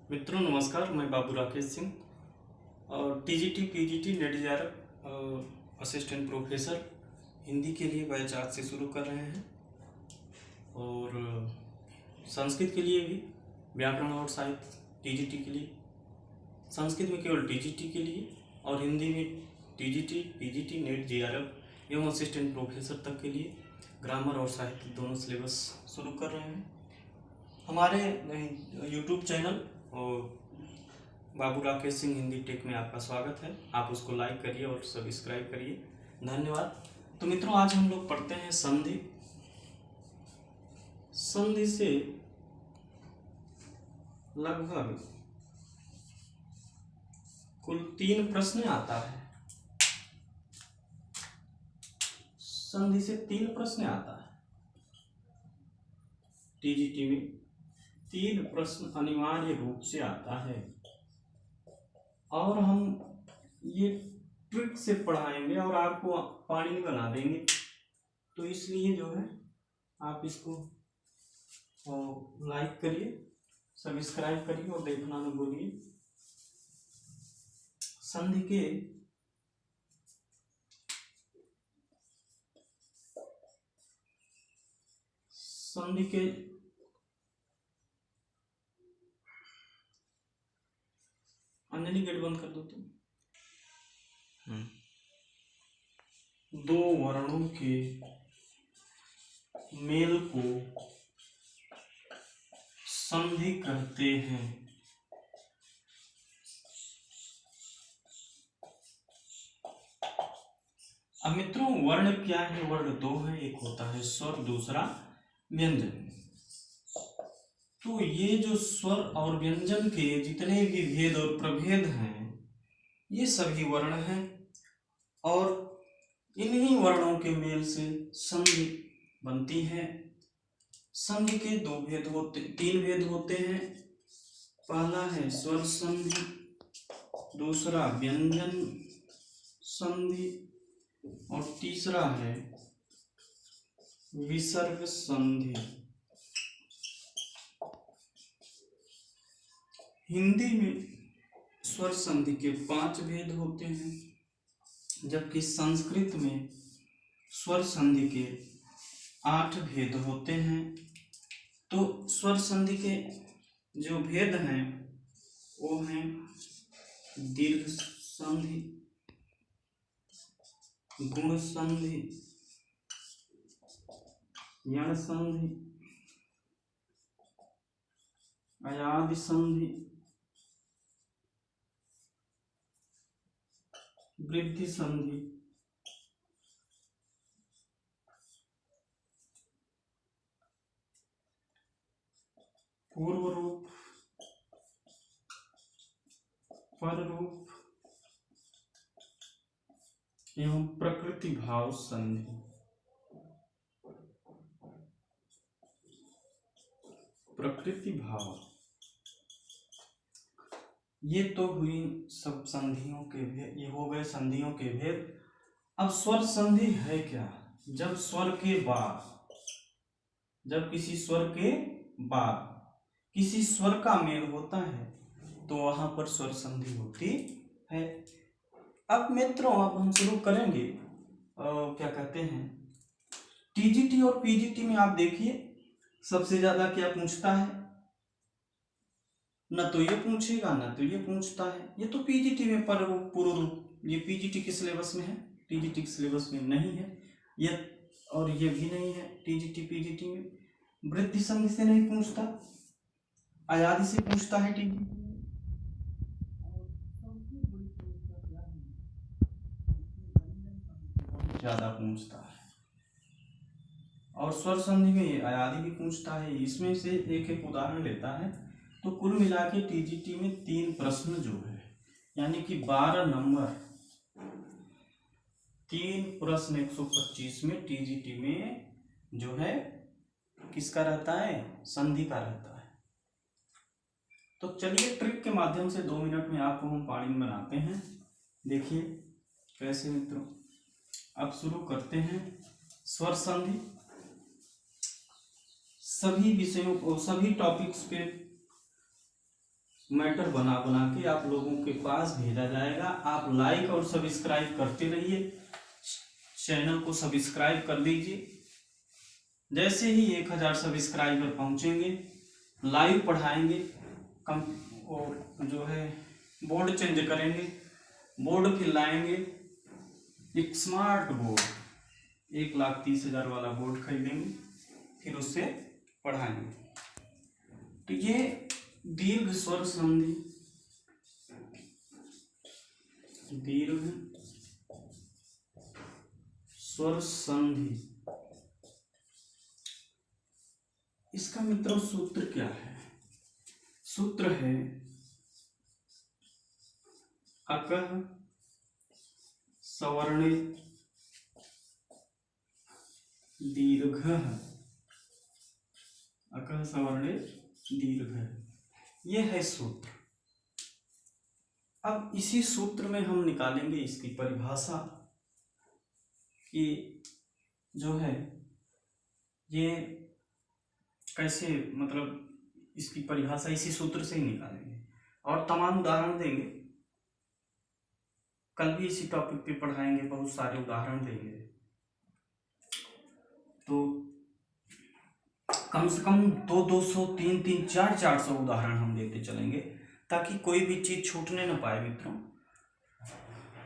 मित्रों नमस्कार, मैं बाबू राकेश सिंह और TGT PGT net JRF assistant professor Hindi के लिए बैच आज से शुरू कर रहे हैं। और संस्कृत के लिए भी व्याकरण और साहित्य टीजीटी के लिए, संस्कृत में केवल टीजीटी के लिए और हिंदी में टीजीटी पीजीटी नेट जेआरएफ एवं असिस्टेंट प्रोफेसर तक के लिए ग्रामर और साहित्य दोनों सिलेबस शुरू कर रहे हैं। हमारे यूट्यूब चैनल और बाबू राकेश सिंह हिंदी टेक में आपका स्वागत है। आप उसको लाइक करिए और सब्सक्राइब करिए, धन्यवाद। तो मित्रों, आज हम लोग पढ़ते हैं संधि। संधि से लगभग कुल 3 प्रश्न आता है। संधि से 3 प्रश्न आता है। टीजीटी में 3 प्रश्न अनिवार्य रूप से आता है और हम ये ट्रिक से पढ़ाएंगे और आपको पानी बना देंगे। तो इसलिए जो है आप इसको लाइक करिए, सब्सक्राइब करिए और देखना न भूलिए। संधि के अंजलि गेट बंद कर दो तुम। 2 वर्णों के मेल को संधि कहते हैं। अब मित्रों, वर्ण क्या है? वर्ण 2 है, एक होता है स्वर, दूसरा व्यंजन। तो ये जो स्वर और व्यंजन के जितने भी भेद और प्रभेद हैं, ये सभी वर्ण हैं और इन्हीं वर्णों के मेल से संधि बनती है। संधि के 3 भेद होते हैं। पहला है स्वर संधि, दूसरा व्यंजन संधि और तीसरा है विसर्ग संधि। हिंदी में स्वर संधि के 5 भेद होते हैं, जबकि संस्कृत में स्वर संधि के 8 भेद होते हैं। तो स्वर संधि के जो भेद हैं वो हैं दीर्घ संधि, गुण संधि, यण संधि, अयादि संधि, वृद्धि संधि, पूर्व रूप, पर रूप एवं प्रकृति भाव संधि। प्रकृति भाव, ये तो हुई सब संधियों के भेद, ये हो गए संधियों के भेद। अब स्वर संधि है क्या? जब स्वर के बाद, जब किसी स्वर के बाद किसी स्वर का मेल होता है तो वहां पर स्वर संधि होती है। अब मित्रों, अब हम शुरू करेंगे क्या कहते हैं टीजीटी और पीजीटी में। आप देखिए सबसे ज्यादा क्या पूछता है, न तो ये पूछेगा न तो ये पूछता है। ये तो पीजीटी में पर रूप, पूर्व रूप, ये पीजीटी के सिलेबस में है, टीजीटी के सिलेबस में नहीं है ये, और ये भी नहीं है टीजीटी पीजीटी में। वृद्धि संधि से नहीं पूछता, अयादि से पूछता है टीजीटी। ज्यादा पूछता है और स्वर संधि में अयादि भी पूछता है। इसमें से एक एक उदाहरण लेता है। तो कुल मिला के टीजीटी में 3 प्रश्न जो है, यानी कि 12 नंबर, 3 प्रश्न 125 में टीजीटी में जो है किसका रहता है? संधि का रहता है। तो चलिए ट्रिक के माध्यम से 2 मिनट में आपको हम पानी बनाते हैं। देखिए कैसे मित्रों। अब शुरू करते हैं स्वर संधि। सभी विषयों को, सभी टॉपिक्स पे मैटर बना बना के आप लोगों के पास भेजा जाएगा। आप लाइक और सब्सक्राइब करते रहिए, चैनल को सब्सक्राइब कर लीजिए। जैसे ही 1000 सब्सक्राइबर पहुंचेंगे लाइव पढ़ाएंगे। कम और जो है बोर्ड चेंज करेंगे, बोर्ड फिर लाएंगे एक स्मार्ट बोर्ड, 1,30,000 वाला बोर्ड खरीदेंगे, फिर उससे पढ़ाएंगे। तो ये दीर्घ स्वर संधि, दीर्घ स्वर संधि, इसका मित्रों सूत्र क्या है? सूत्र है अकः सवर्णे दीर्घः, अकः सवर्णे दीर्घः, यह है सूत्र। अब इसी सूत्र में हम निकालेंगे इसकी परिभाषा कि जो है ये कैसे, मतलब इसकी परिभाषा इसी सूत्र से ही निकालेंगे और तमाम उदाहरण देंगे। कल भी इसी टॉपिक पे पढ़ाएंगे, बहुत सारे उदाहरण देंगे। तो कम से कम 200, 300, 400 उदाहरण हम देते चलेंगे ताकि कोई भी चीज छूटने न पाए मित्रों।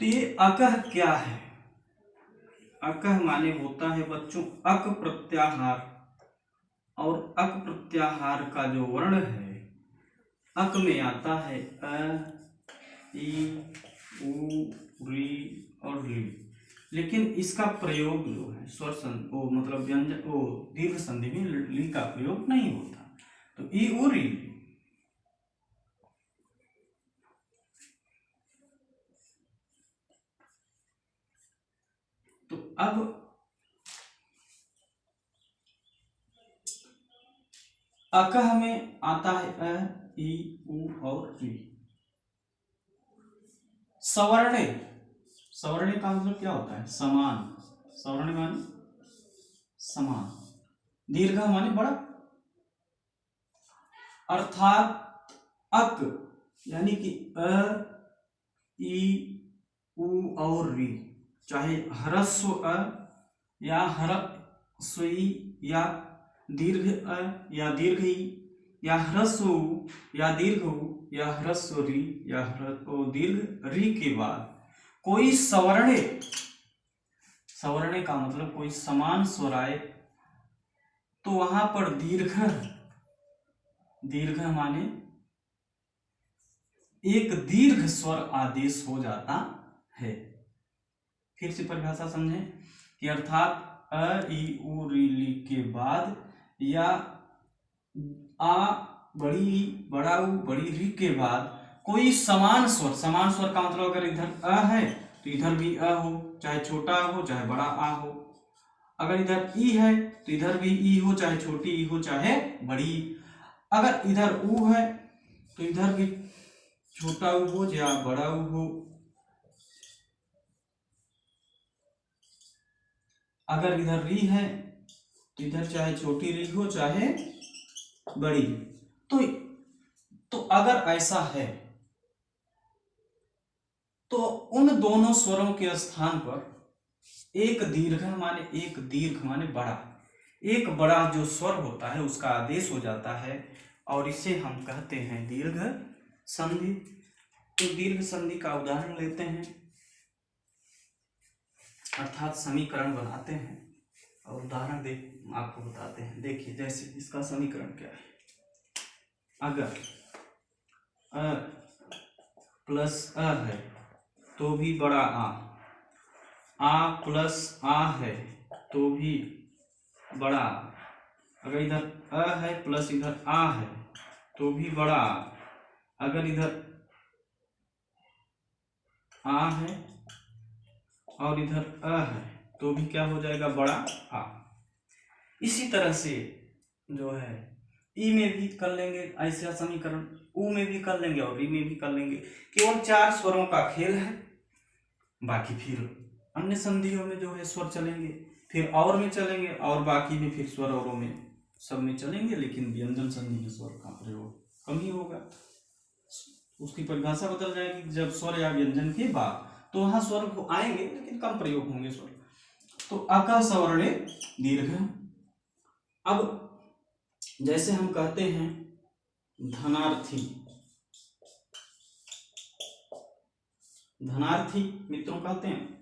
तो ये अकः क्या है? अकः माने होता है बच्चों अक प्रत्याहार, और अक प्रत्याहार का जो वर्ण है अक में आता है अ, ई, उ, री और ली, लेकिन इसका प्रयोग जो है स्वर संधि वो मतलब व्यंजन वो दीर्घ संधि में ली का प्रयोग नहीं होता। तो ई, उ, री, तो अब अकः में आता है अ, ई, उ और री। सवर्णे, सवर्णे का मतलब क्या होता है? समान। सवर्ण माने समान, दीर्घ माने बड़ा, अर्थात अक यानी कि अ, ई, उ और री, चाहे ह्रस्व अ या ह्रस्व ई या दीर्घ अ या दीर्घ ई या ह्रस्व उ या दीर्घ उ या ह्रस्व री या दीर्घ री के बाद कोई सवर्णे, सवर्णे का मतलब कोई समान स्वर आए तो वहां पर दीर्घ, दीर्घ माने एक दीर्घ स्वर आदेश हो जाता है। फिर से परिभाषा समझें कि अर्थात अ, ई, उ, री, ली के बाद या आ, बड़ी ई, बड़ा उ, बड़ी री के बाद कोई समान स्वर, समान स्वर का मतलब अगर इधर अ है तो इधर भी अ हो, चाहे छोटा हो चाहे बड़ा आ हो। अगर इधर ई है तो इधर भी ई हो, चाहे छोटी ई हो चाहे बड़ी। अगर इधर उ है तो इधर भी छोटा उ हो या बड़ा उ हो। अगर इधर री है तो इधर चाहे छोटी री हो चाहे बड़ी। तो अगर ऐसा है तो उन दोनों स्वरों के स्थान पर एक दीर्घ माने बड़ा, एक बड़ा जो स्वर होता है उसका आदेश हो जाता है और इसे हम कहते हैं दीर्घ संधि। तो दीर्घ संधि का उदाहरण लेते हैं, अर्थात समीकरण बनाते हैं और उदाहरण दे आपको बताते हैं। देखिए जैसे इसका समीकरण क्या है, अगर अ प्लस अ है तो भी बड़ा आ प्लस आ है तो भी बड़ा, अगर इधर अ है प्लस इधर आ है तो भी बड़ा, अगर इधर आ है और इधर अ है तो भी क्या हो जाएगा? बड़ा आ। इसी तरह से जो है ई में भी कर लेंगे ऐसा समीकरण, उ में भी कर लेंगे और री में भी कर लेंगे। केवल 4 स्वरों का खेल है, बाकी फिर अन्य संधियों में जो है स्वर चलेंगे, फिर और में चलेंगे और बाकी में फिर स्वर औरों में सब में चलेंगे, लेकिन व्यंजन संधि में स्वर का प्रयोग कम ही होगा। उसकी परिभाषा बदल जाएगी जब स्वर या व्यंजन के बाद, तो वहां स्वर आएंगे लेकिन कम प्रयोग होंगे स्वर। तो अ सवर्णे दीर्घ। अब जैसे हम कहते हैं धनार्थी, धनार्थी मित्रों कहते हैं,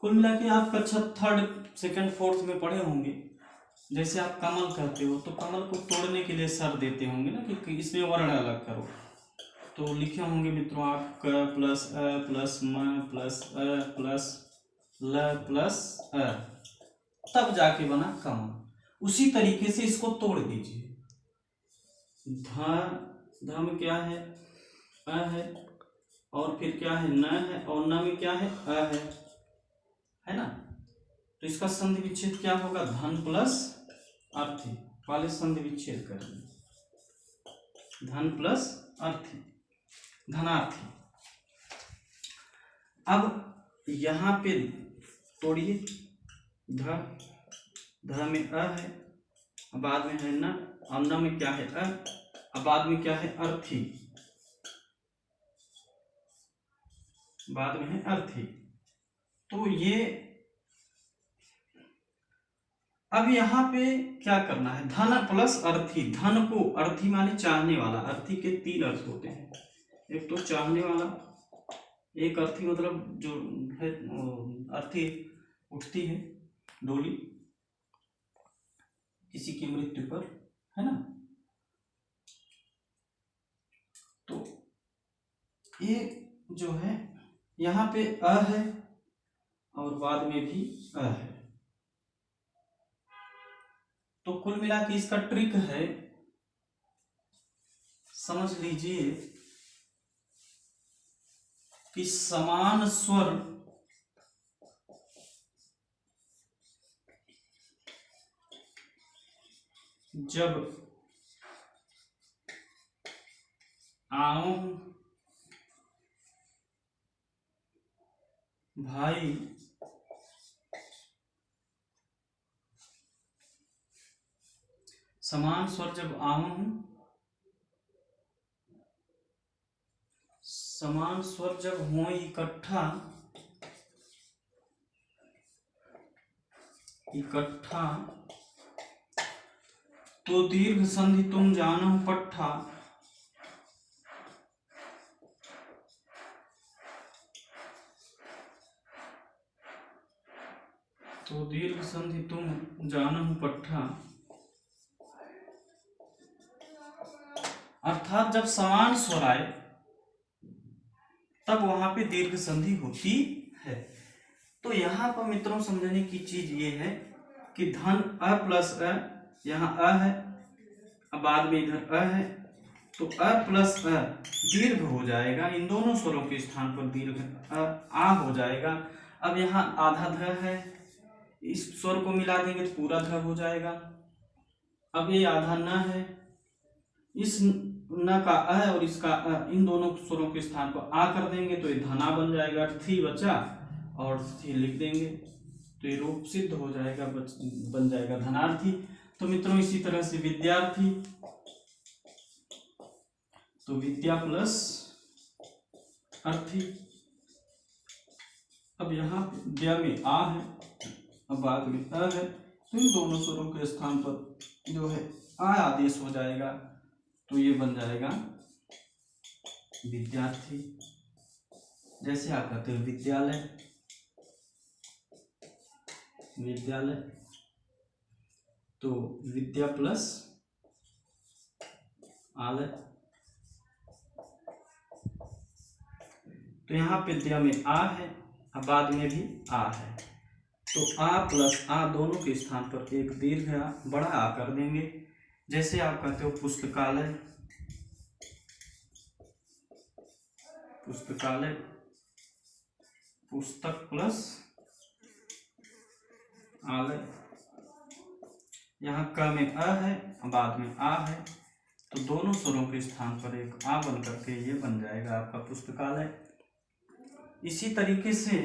कुल मिला के आप कक्षा 3rd 2nd 4th में पढ़े होंगे। जैसे आप कमल कहते हो तो कमल को तोड़ने के लिए सर देते होंगे ना कि इसमें वर्ण अलग करो, तो लिखे होंगे मित्रों आप क प्लस अ प्लस म प्लस अ प्लस ल प्लस अ, तब जाके बना कमल। उसी तरीके से इसको तोड़ दीजिए। ध में क्या है, अ है, और फिर क्या है, न है, और न में क्या है, अ है ना। तो इसका संधि विच्छेद क्या होगा, धन प्लस अर्थी वाले संधि विच्छेद करेंगे, धन प्लस अर्थी, धनार्थी। अब यहां पे तोड़िए, ध में अ है, बाद में है न, और न में क्या है अ, अब बाद में क्या है, अर्थी, बाद में है अर्थी। तो ये अब यहाँ पे क्या करना है, धन प्लस अर्थी। धन को, अर्थी माने चाहने वाला, अर्थी के 3 अर्थ होते हैं, एक तो चाहने वाला, एक अर्थी मतलब जो है अर्थी उठती है डोली किसी की मृत्यु पर, है ना। तो ये जो है यहाँ पे अ है और बाद में भी अ है। तो कुल मिला के इसका ट्रिक है, समझ लीजिए कि समान स्वर जब आओ भाई समान स्वर जब आऊं, समान स्वर जब हो इकट्ठा, इकट्ठा तो दीर्घ संधि तुम जानो पट्ठा, तो दीर्घ संधि तुम जानो पट्ठा। अर्थात जब समान स्वर आए तब वहां पे दीर्घ संधि होती है। तो यहाँ पर मित्रों समझने की चीज ये है कि धन अ प्लस अ, यहाँ अ है, अब बाद में इधर अ है, तो अ प्लस अ दीर्घ हो जाएगा, इन दोनों स्वरों के स्थान पर दीर्घ आ हो जाएगा। अब यहाँ आधा ध है, इस स्वर को मिला देंगे तो पूरा ध हो जाएगा। अब ये आधा न है, इस न का अ और इसका अ, इन दोनों स्वरों के स्थान पर आ कर देंगे तो ये धना बन जाएगा, थी बचा और थी लिख देंगे तो ये रूप सिद्ध हो जाएगा, बन जाएगा धनार्थी। तो मित्रों इसी तरह से विद्यार्थी, तो विद्या प्लस अर्थी। अब यहाँ विद्या में आ है, अब बाद में अ है, तो इन दोनों स्वरों के स्थान पर जो है आ आदेश हो जाएगा, तो ये बन जाएगा विद्यार्थी। जैसे आप कहते हो विद्यालय, विद्यालय, तो विद्या प्लस आलय। तो यहाँ विद्या में आ है, अब बाद में भी आ है, तो आ प्लस आ दोनों के स्थान पर एक दीर्घ बड़ा आ कर देंगे। जैसे आप कहते हो पुस्तकालय, पुस्तकालय, पुस्तक प्लस आलय। यहाँ क में अ है, बाद में आ है, तो दोनों स्वरों के स्थान पर एक आ बन करके ये बन जाएगा आपका पुस्तकालय। इसी तरीके से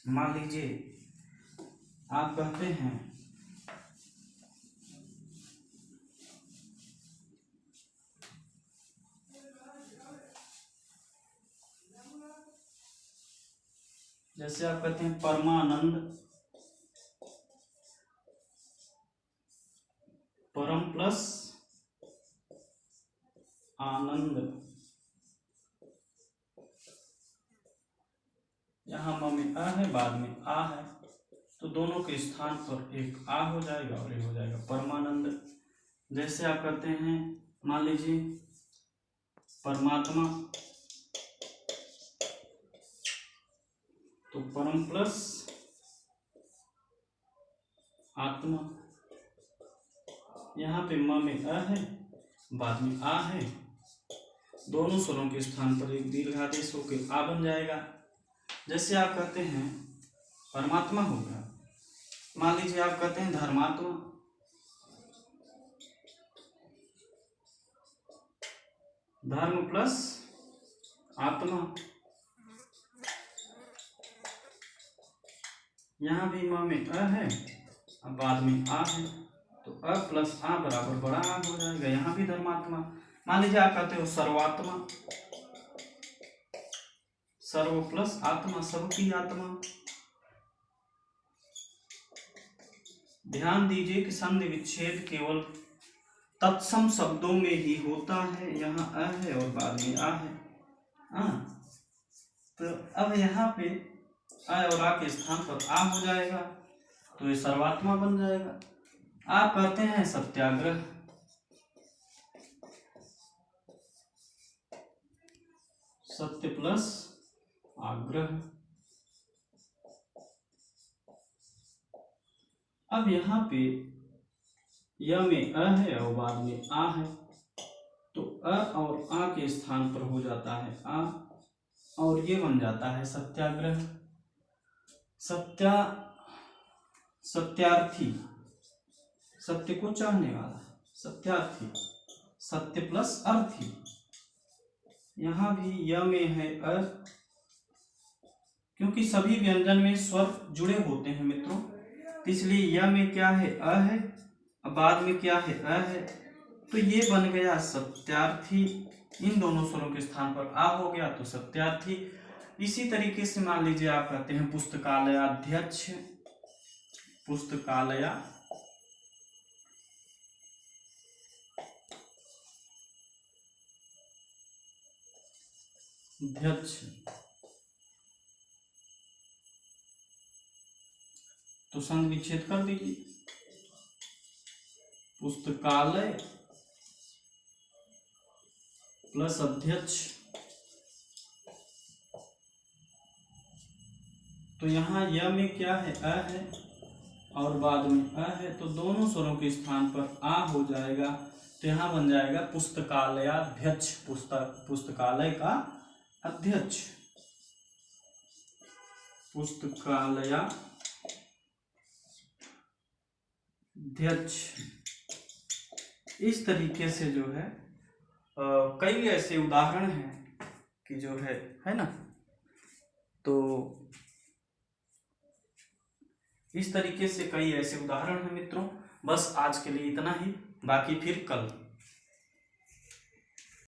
मान लीजिए आप कहते हैं जैसे आप कहते हैं परमानंद, परम प्लस आनंद, यहाँ म में अ है, बाद में आ है, तो दोनों के स्थान पर एक आ हो जाएगा और एक हो जाएगा परमानंद। जैसे आप कहते हैं, मान लीजिए परमात्मा, तो परम प्लस आत्मा, यहाँ पे म में अ है, बाद में आ है, दोनों स्वरों के स्थान पर एक दीर्घादेश होकर आ बन जाएगा। जैसे आप कहते हैं परमात्मा हो गया, मान लीजिए आप कहते हैं धर्मात्मा, धर्म प्लस आत्मा, यहाँ भी म में अ है, अब बाद में आ है, तो अ प्लस आ बराबर बड़ा आ हो जाएगा, यहाँ भी धर्मात्मा। मान लीजिए आप कहते हो सर्वात्मा, सर्व प्लस आत्मा, सबकी आत्मा। ध्यान दीजिए कि संधि विच्छेद केवल तत्सम शब्दों में ही होता है, यहाँ अ है और बाद में आ है। तो अब यहाँ पे अ और आ के स्थान पर आ हो जाएगा, तो ये सर्वात्मा बन जाएगा। आप कहते हैं सत्याग्रह, सत्य प्लस आग्रह। अब यहाँ पे य में अ है और बाद में आ है, तो अ और आ के स्थान पर हो जाता है आ, और ये बन जाता है सत्याग्रह। सत्यार्थी, सत्य को चाहने वाला, सत्यार्थी, सत्य प्लस अर्थी। यहाँ भी य में है अ, क्योंकि सभी व्यंजन में स्वर जुड़े होते हैं मित्रों, इसलिए य में क्या है अ है, बाद में क्या है अ है, तो ये बन गया सत्यार्थी। इन दोनों स्वरों के स्थान पर आ हो गया तो सत्यार्थी। इसी तरीके से मान लीजिए आप कहते हैं पुस्तकालयाध्यक्ष, पुस्तकालय अध्यक्ष, तो संधि विच्छेद कर दीजिए, पुस्तकालय प्लस अध्यक्ष, तो यहाँ य में क्या है अ है और बाद में अ है, तो दोनों स्वरों के स्थान पर आ हो जाएगा, तो यहाँ बन जाएगा पुस्तकालयाध्यक्ष, पुस्तकालय का अध्यक्ष, पुस्तकालयाध्यक्ष। इस तरीके से जो है कई ऐसे उदाहरण हैं कि जो है ना, तो इस तरीके से कई ऐसे उदाहरण हैं मित्रों। बस आज के लिए इतना ही, बाकी फिर कल